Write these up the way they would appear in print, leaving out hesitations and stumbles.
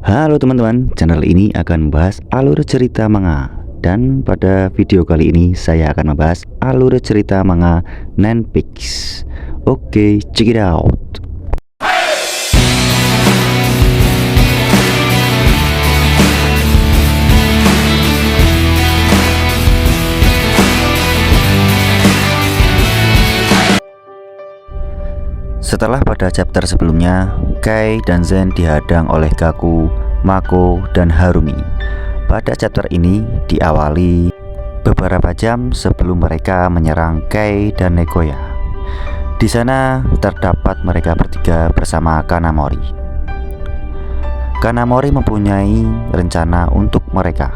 Halo teman-teman, channel ini akan membahas alur cerita manga. Dan pada video kali ini saya akan membahas alur cerita manga Nenpix. Oke, check it out. Setelah pada chapter sebelumnya, Kei dan Zen dihadang oleh Gaku, Mako, dan Harumi. Pada chapter ini diawali beberapa jam sebelum mereka menyerang Kei dan Nekoya. Di sana terdapat mereka bertiga bersama Kanamori. Kanamori mempunyai rencana untuk mereka.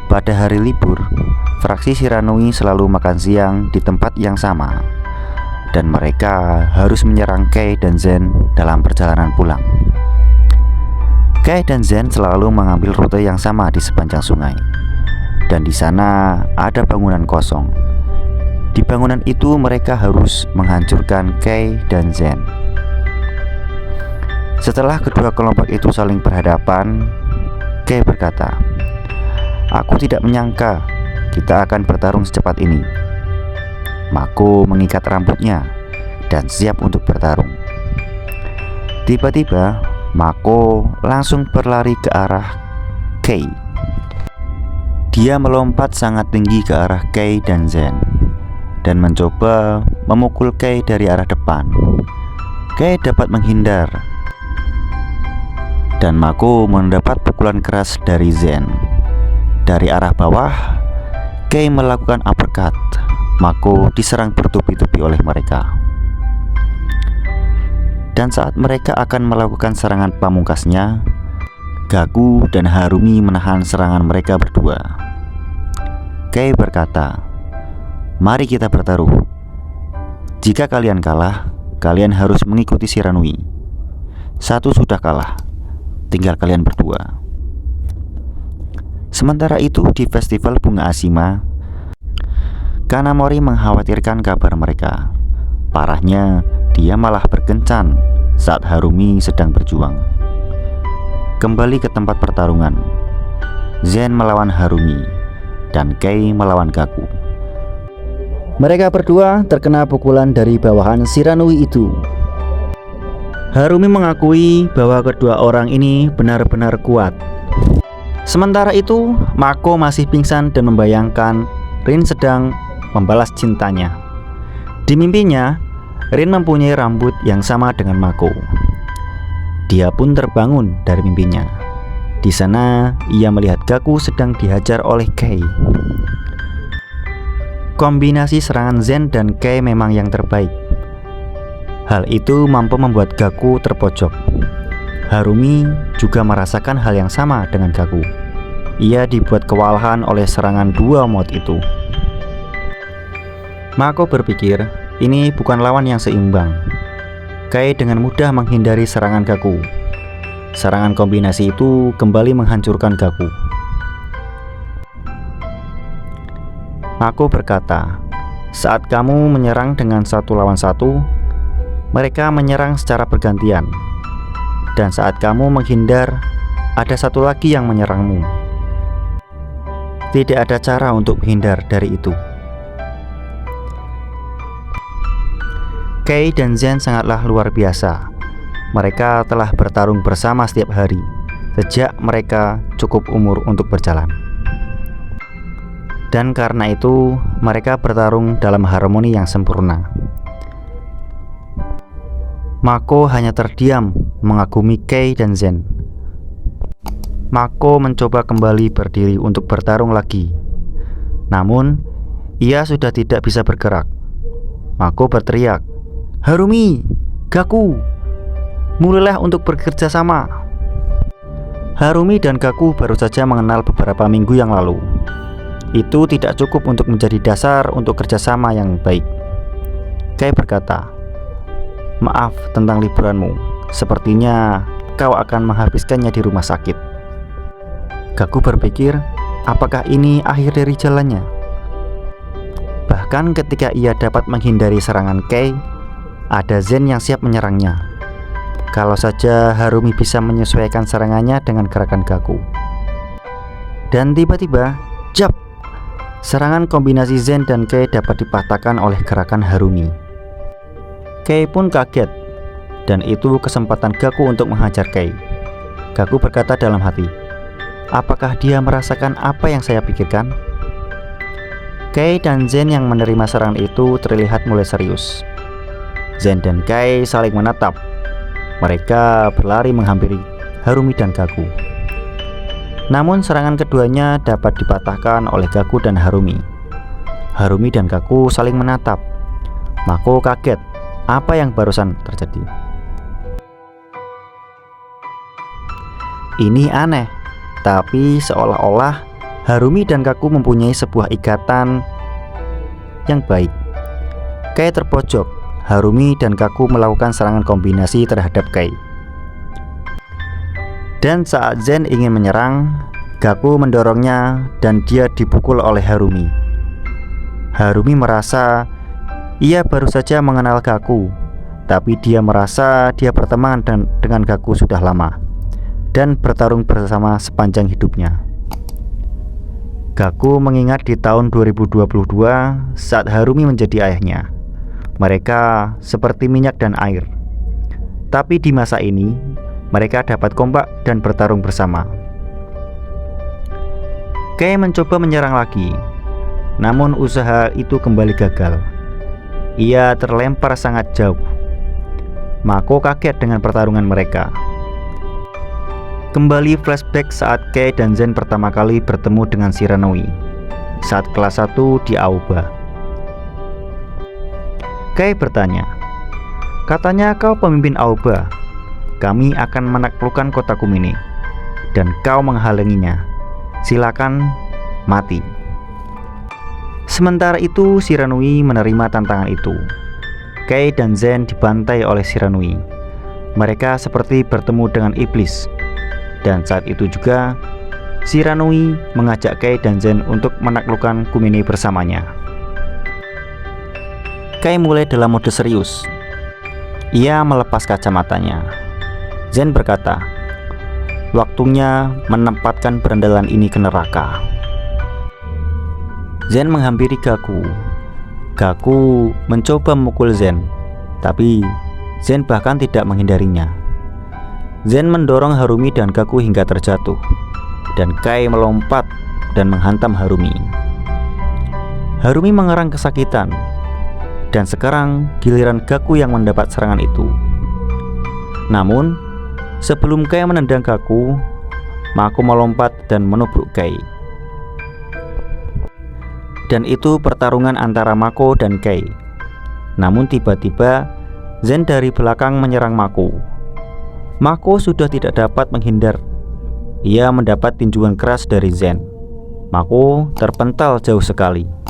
Pada hari libur, fraksi Shiranui selalu makan siang di tempat yang sama. Dan mereka harus menyerang Kei dan Zen dalam perjalanan pulang. Kei dan Zen selalu mengambil rute yang sama di sepanjang sungai. Dan di sana ada bangunan kosong. Di bangunan itu mereka harus menghancurkan Kei dan Zen. Setelah kedua kelompok itu saling berhadapan, Kei berkata, "Aku tidak menyangka kita akan bertarung secepat ini." Mako mengikat rambutnya dan siap untuk bertarung. Tiba-tiba Mako langsung berlari ke arah Kei. Dia melompat sangat tinggi ke arah Kei dan Zen dan mencoba memukul Kei dari arah depan. Kei dapat menghindar dan Mako mendapat pukulan keras dari Zen. Dari arah bawah, Kei melakukan uppercut. Mako diserang bertubi-tubi oleh mereka. Dan saat mereka akan melakukan serangan pamungkasnya, Gaku dan Harumi menahan serangan mereka berdua. Kei berkata, "Mari kita bertaruh. Jika kalian kalah, kalian harus mengikuti Shiranui. Satu sudah kalah, tinggal kalian berdua." Sementara itu di festival bunga Ashima, Kanamori mengkhawatirkan kabar mereka. Parahnya, dia malah berkencan saat Harumi sedang berjuang. Kembali ke tempat pertarungan, Zen melawan Harumi dan Kei melawan Gaku. Mereka berdua terkena pukulan dari bawahan Shiranui itu. Harumi mengakui bahwa kedua orang ini benar-benar kuat. Sementara itu, Mako masih pingsan dan membayangkan Rin sedang membalas cintanya. Di mimpinya, Rin mempunyai rambut yang sama dengan Mako. Dia pun terbangun dari mimpinya. Di sana, ia melihat Gaku sedang dihajar oleh Kei. Kombinasi serangan Zen dan Kei memang yang terbaik. Hal itu mampu membuat Gaku terpojok. Harumi juga merasakan hal yang sama dengan Gaku. Ia dibuat kewalahan oleh serangan dua mod itu. Mako berpikir ini bukan lawan yang seimbang. Kei dengan mudah menghindari serangan Gaku. Serangan kombinasi itu kembali menghancurkan Gaku. Mako berkata, "Saat kamu menyerang dengan satu lawan satu, mereka menyerang secara bergantian. Dan saat kamu menghindar, ada satu lagi yang menyerangmu. Tidak ada cara untuk menghindar dari itu." Kei dan Zen sangatlah luar biasa. Mereka telah bertarung bersama setiap hari sejak mereka cukup umur untuk berjalan. Dan karena itu mereka bertarung dalam harmoni yang sempurna. Mako hanya terdiam mengagumi Kei dan Zen. Mako mencoba kembali berdiri untuk bertarung lagi. Namun ia sudah tidak bisa bergerak. Mako berteriak, "Harumi, Gaku, mulailah untuk bekerja sama." Harumi dan Gaku baru saja mengenal beberapa minggu yang lalu. Itu tidak cukup untuk menjadi dasar untuk kerjasama yang baik. Kei berkata, "Maaf tentang liburanmu. Sepertinya kau akan menghabiskannya di rumah sakit." Gaku berpikir, apakah ini akhir dari jalannya? Bahkan ketika ia dapat menghindari serangan Kei, ada Zen yang siap menyerangnya. Kalau saja Harumi bisa menyesuaikan serangannya dengan gerakan Gaku. Dan tiba-tiba, jap! Serangan kombinasi Zen dan Kei dapat dipatahkan oleh gerakan Harumi. Kei pun kaget, dan itu kesempatan Gaku untuk menghajar Kei. Gaku berkata dalam hati, apakah dia merasakan apa yang saya pikirkan? Kei dan Zen yang menerima serangan itu terlihat mulai serius. Zen dan Kei saling menatap. Mereka berlari menghampiri Harumi dan Gaku. Namun serangan keduanya dapat dipatahkan oleh Gaku dan Harumi. Harumi dan Gaku saling menatap. Mako kaget, apa yang barusan terjadi? Ini aneh, tapi seolah-olah Harumi dan Gaku mempunyai sebuah ikatan yang baik. Kei terpojok. Harumi dan Gaku melakukan serangan kombinasi terhadap Kei. Dan saat Zen ingin menyerang, Gaku mendorongnya dan dia dipukul oleh Harumi. Harumi merasa ia baru saja mengenal Gaku, tapi dia merasa dia berteman dengan Gaku sudah lama dan bertarung bersama sepanjang hidupnya. Gaku mengingat di tahun 2022 saat Harumi menjadi ayahnya. Mereka seperti minyak dan air. Tapi di masa ini, mereka dapat kompak dan bertarung bersama. Kei mencoba menyerang lagi, namun usaha itu kembali gagal. Ia terlempar sangat jauh. Mako kaget dengan pertarungan mereka. Kembali flashback saat Kei dan Zen pertama kali bertemu dengan Shiranui saat kelas 1 di Aoba. Kei bertanya, katanya kau pemimpin Aoba. Kami akan menaklukkan kota Kumine dan kau menghalanginya. Silakan mati. Sementara itu Shiranui menerima tantangan itu. Kei dan Zen dibantai oleh Shiranui. Mereka seperti bertemu dengan iblis. Dan saat itu juga Shiranui mengajak Kei dan Zen untuk menaklukkan Kumine bersamanya. Kei mulai dalam mode serius. Ia melepas kacamatanya. Zen berkata, waktunya menempatkan berandalan ini ke neraka. Zen menghampiri Gaku. Gaku mencoba memukul Zen, tapi Zen bahkan tidak menghindarinya. Zen mendorong Harumi dan Gaku hingga terjatuh, dan Kei melompat dan menghantam Harumi. Harumi mengerang kesakitan. Dan sekarang giliran Gaku yang mendapat serangan itu. Namun sebelum Kei menendang Gaku, Mako melompat dan menubruk Kei. Dan itu pertarungan antara Mako dan Kei. Namun tiba-tiba Zen dari belakang menyerang Mako. Mako sudah tidak dapat menghindar. Ia mendapat tinjuan keras dari Zen. Mako terpental jauh sekali.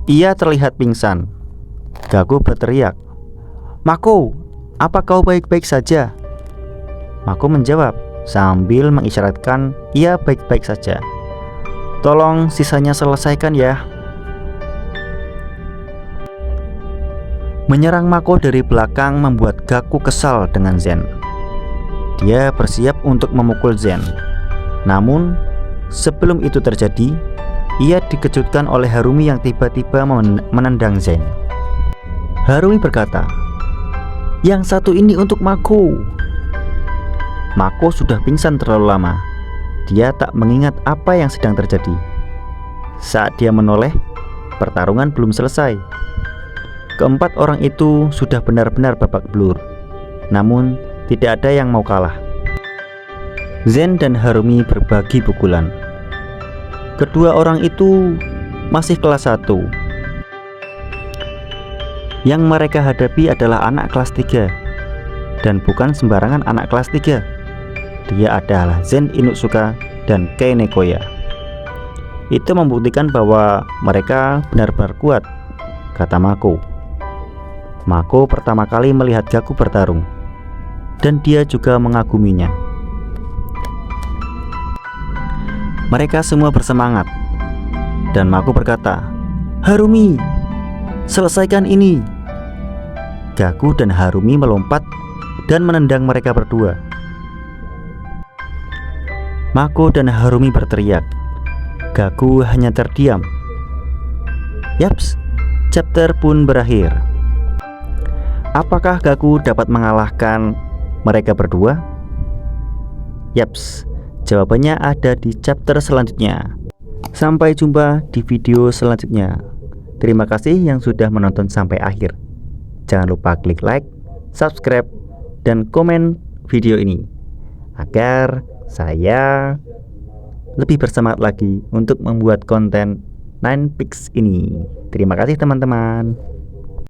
Ia terlihat pingsan. Gaku berteriak, Mako, apa kau baik-baik saja? Mako menjawab sambil mengisyaratkan ia baik-baik saja. Tolong sisanya selesaikan ya. Menyerang Mako dari belakang membuat Gaku kesal dengan Zen. Dia bersiap untuk memukul Zen. Namun sebelum itu terjadi, ia dikejutkan oleh Harumi yang tiba-tiba menendang Zen. Harumi berkata, yang satu ini untuk Mako. Mako sudah pingsan terlalu lama. Dia tak mengingat apa yang sedang terjadi. Saat dia menoleh, pertarungan belum selesai. Keempat orang itu sudah benar-benar babak belur. Namun tidak ada yang mau kalah. Zen dan Harumi berbagi pukulan. Kedua orang itu masih kelas 1. Yang mereka hadapi adalah anak kelas 3. Dan bukan sembarangan anak kelas 3. Dia adalah Zen Inuzuka dan Kei Nekoya. Itu membuktikan bahwa mereka benar-benar kuat, kata Mako. Mako pertama kali melihat Gaku bertarung, dan dia juga mengaguminya. Mereka semua bersemangat, dan Mako berkata, Harumi, selesaikan ini. Gaku dan Harumi melompat dan menendang mereka berdua. Mako dan Harumi berteriak. Gaku hanya terdiam. Yaps, chapter pun berakhir. Apakah Gaku dapat mengalahkan mereka berdua? Yaps, jawabannya ada di chapter selanjutnya. Sampai jumpa di video selanjutnya. Terima kasih yang sudah menonton sampai akhir. Jangan lupa klik like, subscribe, dan komen video ini agar saya lebih bersemangat lagi untuk membuat konten 9pix ini. Terima kasih teman-teman.